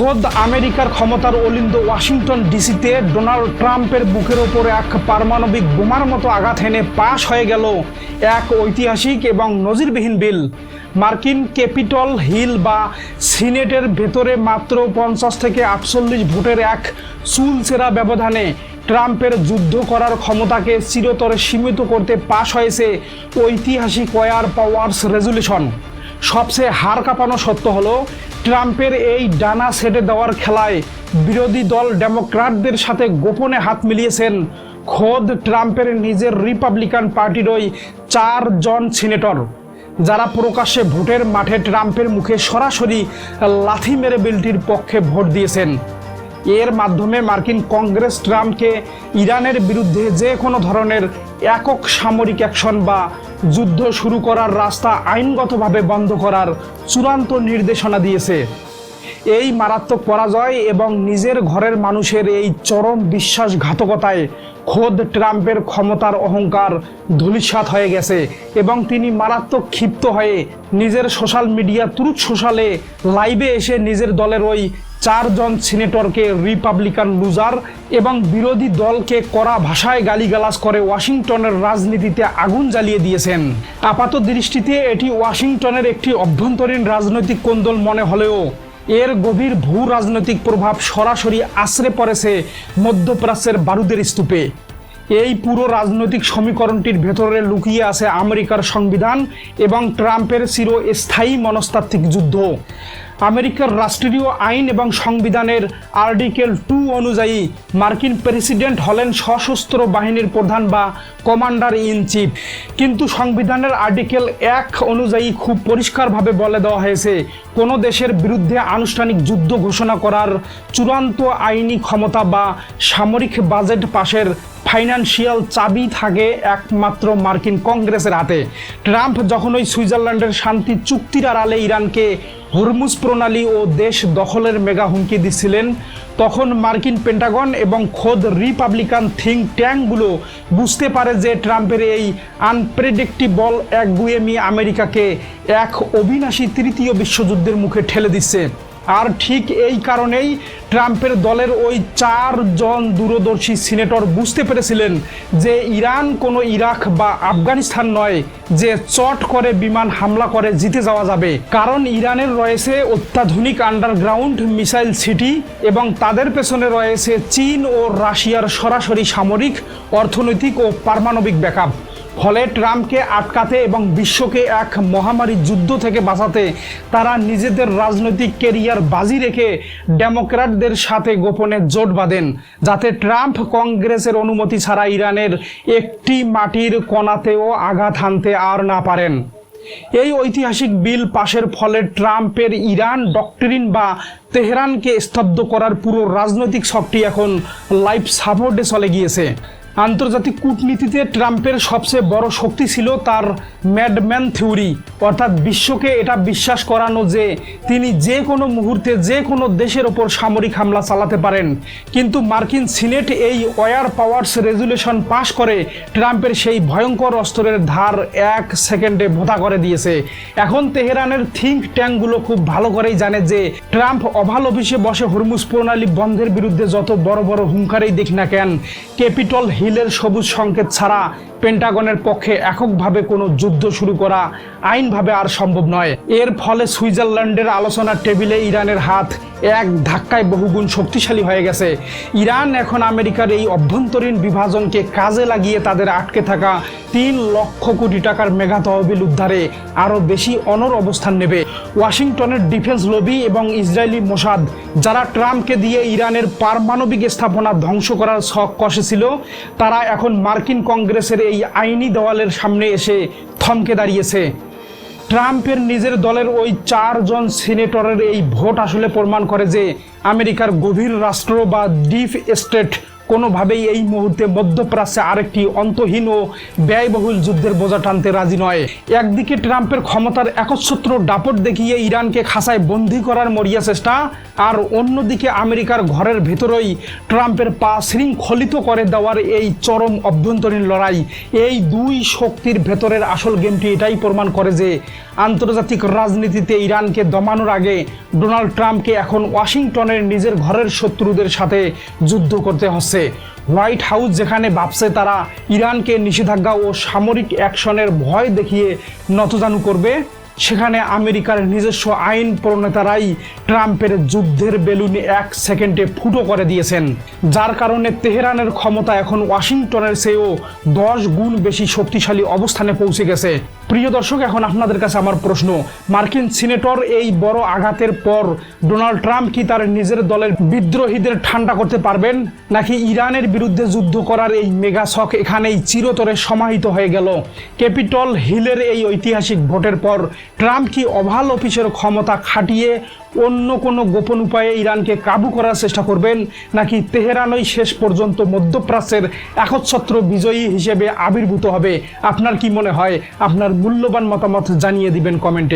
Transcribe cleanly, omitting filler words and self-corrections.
খোদ আমেরিকার ক্ষমতার অলিন্দ ওয়াশিংটন ডিসিতে ডোনাল্ড ট্রাম্পের বুকের ওপর এক পারমাণবিক বোমার মতো আঘাত এনে পাশ হয়ে গেল এক ঐতিহাসিক এবং নজিরবিহীন বিল। মার্কিন ক্যাপিটল হিল বা সিনেটের ভেতরে মাত্র 50 থেকে 48 ভোটের এক চুলচেরা ব্যবধানে ট্রাম্পের যুদ্ধ করার ক্ষমতাকে চিরতরে সীমিত করতে পাশ হয়েছে ঐতিহাসিক ওয়ার পাওয়ার্স রেজুলেশন। সবচেয়ে হাড় কাঁপানো সত্য হলো, ট্রাম্পের এই ডানা সেটে দেওয়ার খেলায় বিরোধী দল ডেমোক্র্যাটদের সাথে গোপনে হাত মিলিয়েছেন খোদ ট্রাম্পের নিজের রিপাবলিকান পার্টির ওই 4 জন সিনেটর, যারা প্রকাশ্যে ভোটের মাঠে ট্রাম্পের মুখে সরাসরি লাথি মেরে বিলটির পক্ষে ভোট দিয়েছেন। এর মাধ্যমে মার্কিন কংগ্রেস ট্রাম্পকে ইরানের বিরুদ্ধে যে কোনো ধরনের একক সামরিক অ্যাকশন বা যুদ্ধ শুরু করার রাস্তা আইনগতভাবে বন্ধ করার চূড়ান্ত নির্দেশনা দিয়েছে। এই মারাত্মক পরাজয় এবং নিজের ঘরের মানুষের এই চরম বিশ্বাসঘাতকতায় খোদ ট্রাম্পের ক্ষমতার অহংকার ধূলিসাৎ হয়ে গেছে এবং তিনি মারাত্মক ক্ষিপ্ত হয়ে নিজের সোশ্যাল মিডিয়া ট্রুথ সোশ্যালে লাইভে এসে নিজের দলের ওই 4 জন সিনেটরকে রিপাবলিকান লুজার এবং বিরোধী দলকে কড়া ভাষায় গালিগালাজ করে ওয়াশিংটনের রাজনীতিতে আগুন জ্বালিয়ে দিয়েছেন। আপাত দৃষ্টিতে এটি ওয়াশিংটনের একটি অভ্যন্তরীণ রাজনৈতিক কোন্দল মনে হলেও এর গভীর ভূ রাজনৈতিক প্রভাব সরাসরি আছড়ে পড়েছে মধ্যপ্রাচ্যের বারুদের স্তূপে। এই পুরো রাজনৈতিক সমীকরণটির ভেতরে লুকিয়ে আছে আমেরিকার সংবিধান এবং ট্রাম্পের চিরস্থায়ী মনস্তাত্ত্বিক যুদ্ধ। আমেরিকার রাষ্ট্রীয় আইন এবং সংবিধানের আর্টিকেল 2 অনুযায়ী মার্কিন প্রেসিডেন্ট হলেন সশস্ত্র বাহিনীর প্রধান বা কমান্ডার ইন চিফ, কিন্তু সংবিধানের আর্টিকেল 1 অনুযায়ী খুব পরিষ্কারভাবে বলে দেওয়া হয়েছে কোনো দেশের বিরুদ্ধে আনুষ্ঠানিক যুদ্ধ ঘোষণা করার চূড়ান্ত আইনি ক্ষমতা বা সামরিক বাজেট পাশের ফাইন্যান্সিয়াল চাবি থাকে একমাত্র মার্কিন কংগ্রেসের হাতে। ট্রাম্প যখন ওই সুইজারল্যান্ডের শান্তি চুক্তির আড়ালে ইরানকে হরমুজ প্রণালী ও দেশ দখলের মেগা হুমকি দিচ্ছিলেন, তখন মার্কিন পেন্টাগন এবং খোদ রিপাবলিকান থিঙ্ক ট্যাঙ্কগুলো বুঝতে পারে যে ট্রাম্পের এই আনপ্রেডিক্টেবল একগুঁয়েমি আমেরিকাকে এক অবিনাশী তৃতীয় বিশ্বযুদ্ধের মুখে ঠেলে দিচ্ছে। আর ঠিক এই কারণেই ট্রাম্পের দলের ওই 4 জন দূরদর্শী সিনেটর বুঝতে পেরেছিলেন যে ইরান কোনো ইরাক বা আফগানিস্তান নয় যে চট করে বিমান হামলা করে জিতে যাওয়া যাবে, কারণ ইরানের রয়েছে অত্যাধুনিক আন্ডারগ্রাউন্ড মিসাইল সিটি এবং তাদের পেছনে রয়েছে চীন ও রাশিয়ার সরাসরি সামরিক, অর্থনৈতিক ও পারমাণবিক ব্যাকআপ। ফলে ট্রাম্পকে আটকাতে এবং বিশ্বকে এক মহামারী যুদ্ধ থেকে বাঁচাতে তারা নিজেদের রাজনৈতিক ক্যারিয়ার বাজি রেখে ডেমোক্র্যাটদের সাথে গোপনে জোট বাঁধেন, যাতে ট্রাম্প কংগ্রেসের অনুমতি ছাড়া ইরানের একটি মাটির কণাতেও আঘাত হানতে আর না পারেন। এই ঐতিহাসিক বিল পাশের ফলে ট্রাম্পের ইরান ডক্ট্রিন বা তেহরানকে স্তব্ধ করার পুরো রাজনৈতিক শক্তি এখন লাইফ সাপোর্টে চলে গিয়েছে। আন্তর্জাতিক কূটনীতিতে ট্রাম্পের সবচেয়ে বড় শক্তি ছিল তার ম্যাডম্যান থিওরি, অর্থাৎ বিশ্বকে এটা বিশ্বাস করানো যে তিনি যে কোনো মুহূর্তে যে কোনো দেশের ওপর সামরিক হামলা চালাতে পারেন। কিন্তু মার্কিন সিনেট এই ওয়ার পাওয়ার্স রেজুলেশন পাশ করে ট্রাম্পের সেই ভয়ঙ্কর অস্ত্রের ধার 1 সেকেন্ডে ভোঁতা করে দিয়েছে। এখন তেহরানের থিঙ্ক ট্যাঙ্কগুলো খুব ভালো করেই জানে যে ট্রাম্প ওভাল অফিসে বসে হরমুজ প্রণালী বন্ধের বিরুদ্ধে যত বড় বড় হুঙ্কারেই দিক না কেন, ক্যাপিটল হিলের সবুজ সংকেত ছাড়া পেন্টাগনের পক্ষে এককভাবে কোনো যুদ্ধ শুরু করা আইনভাবে আর সম্ভব নয়। এর ফলে সুইজারল্যান্ডের আলোচনার টেবিলে ইরানের হাত এক ধাক্কায় বহুগুণ শক্তিশালী হয়ে গেছে। ইরান এখন আমেরিকার এই অভ্যন্তরীণ বিভাজনকে কাজে লাগিয়ে তাদের আটকে থাকা 3 লক্ষ কোটি টাকার মেগা তহবিল উদ্ধারে আরও বেশি অনড় অবস্থান নেবে। ওয়াশিংটনের ডিফেন্স লবি এবং ইসরায়েলি মোসাদ, যারা ট্রাম্পকে দিয়ে ইরানের পারমাণবিক স্থাপনা ধ্বংস করার ছক কষেছিল, তারা এখন মার্কিন কংগ্রেসের এই আইনি দেওয়ালের সামনে এসে থমকে দাঁড়িয়েছে। ট্রাম্পের নিজের দলের ওই 4 জন সিনেটরের এই ভোট আসলে প্রমাণ করে যে আমেরিকার গভীর রাষ্ট্র বা ডিপ স্টেট কোনোভাবেই এই মুহূর্তে মধ্যপ্রাচ্যে আরেকটি অন্তহীন ও ব্যয়বহুল যুদ্ধের বোঝা টানতে রাজি নয়। একদিকে ট্রাম্পের ক্ষমতার একচ্ছত্র দাপট দেখিয়ে ইরানকে খাঁচায় বন্দী করার মরিয়া চেষ্টা, আর অন্যদিকে আমেরিকার ঘরের ভেতরেই ট্রাম্পের পা শৃঙ্খলিত করে দেওয়ার এই চরম অভ্যন্তরীণ লড়াই। এই দুই শক্তির ভেতরের আসল গেমটি এটাই প্রমাণ করে যে আন্তর্জাতিক রাজনীতিতে ইরানকে দমানোর আগে ডোনাল্ড ট্রাম্পকে এখন ওয়াশিংটনের নিজের ঘরের শত্রুদের সাথে যুদ্ধ করতে হচ্ছে। হোয়াইট হাউস যেখানে ভাবছে তারা ইরানকে নিষেধাজ্ঞা ও সামরিক অ্যাকশনের ভয় দেখিয়ে নতজানু করবে, সেখানে আমেরিকার নিজস্ব আইন প্রণেতারাই ট্রাম্পের যুদ্ধের বেলুন 1 সেকেন্ডে ফুটো করে দিয়েছেন, যার কারণে তেহরানের ক্ষমতা এখন ওয়াশিংটনের চেয়েও 10 গুণ বেশি শক্তিশালী অবস্থানে পৌঁছে গেছে। প্রিয় দর্শক, এখন আপনাদের কাছে আমার প্রশ্ন, মার্কিন সিনেটর এই বড় আঘাতের পর ডোনাল্ড ট্রাম্প কি তার নিজের দলের বিদ্রোহীদের ঠান্ডা করতে পারবেন, নাকি ইরানের বিরুদ্ধে যুদ্ধ করার এই মেগা শক এখানেই চিরতরে সমাহিত হয়ে গেল? ক্যাপিটল হিলের এই ঐতিহাসিক ভোটের পর ট্রাম্প কি ওভাল অফিসের ক্ষমতা খাটিয়ে অন্য কোনো গোপন উপায়ে ইরানকে কাবু করার চেষ্টা করবেন, নাকি তেহরানই শেষ পর্যন্ত মধ্যপ্রাচ্যের একচ্ছত্র বিজয়ী হিসেবে আবির্ভূত হবে? আপনার কি মনে হয়? আপনার মূল্যবান মতামত জানিয়ে দিবেন কমেন্টে।